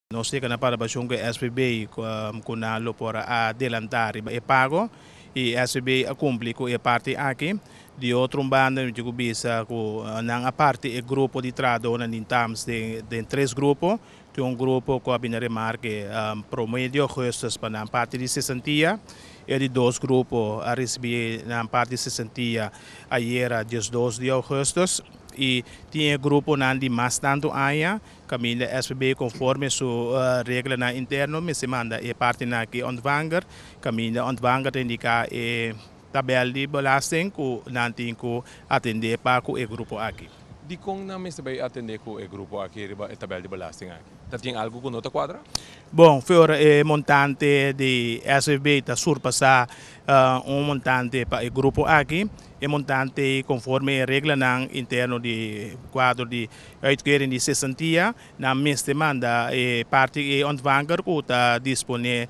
Nós temos na parabaixão que SBB kunalo para adelantar e pago e SBB cumpre com a parte aqui. De outro banda, eu digo bisa a parte é grupo de trado na termos de três grupos. Tem grupo que a bina remarque promedio custos para a parte de 60 e de dois grupos a receber na parte de 60 a era 12 de agosto. E tinha grupo de mais tanto aia, caminho SBB conforme sua regra na interno, me se manda e parte na que ontvanger, caminho ontvanger indica e tabela de belasting que nanti que atender para o grupo aqui. Di kung na may sabay atender ko grupo aqui riba tabela de belasting aqui. Tem algo com nota quadra? Bom, fora montante de SBB está surpassar montante para o grupo aqui. E montante conforme a regra interno de quadro de uitkering de 60 na mês demanda e parte e ontvanger que está disponível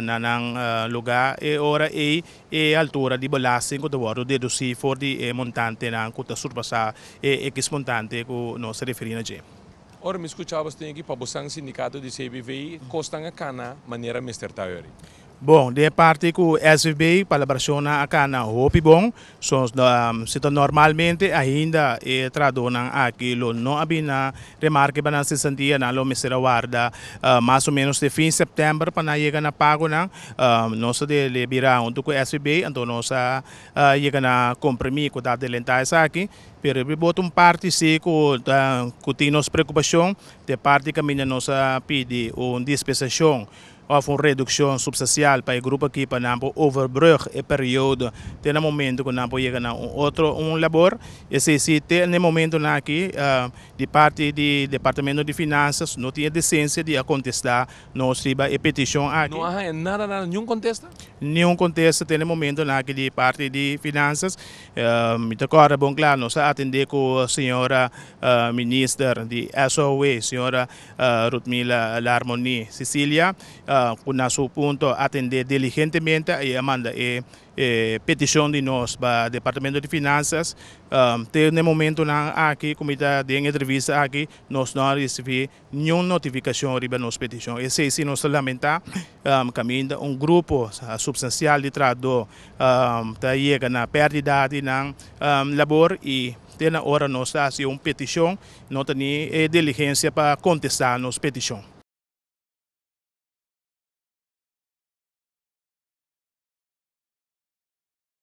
na lugar e hora e altura de belasting que está deduzir for de montante que está surpassar e X montante que nós referimos a. Ora, me escuchavas aqui para o sindicato de CBV, costa a cana maneira Mr. Tayori. Bom, de parte que o SVB para a persona acá na hopi bom, se normalmente ainda é tradona aquilo não abina remarque para se sentir na lo mesera guarda mais ou menos de fim de setembro para chegar na pago na nós de liberar um do SVB então nós chega na compromisso da delentar aqui. Pero botam parte se que tem nossa preocupação de parte que a nossa pede uma dispensação ou uma redução substancial para o grupo aqui para não overbrug e período até no momento que não chega na outro labor e se até no momento aqui de parte do departamento de finanças não tinha decência de contestar nossa petição aqui. Não há nada nenhum contesta? Nenhum contesta até no momento aqui de parte de finanças. Me agora bom claro nós atender com a senhora ministra de SOE, senhora Rutmila Larmoni Cecília, com nosso ponto atender diligentemente e manda petição de nós para o Departamento de Finanças. Até no momento aqui, como está em entrevista aqui, nós não recebemos nenhuma notificação sobre nossa petição. E se nós lamentamos, caminho grupo substancial de trabalho está chegando na perda de labor e tem na hora nós fazemos uma petição, não tem diligência para contestar nossa petição.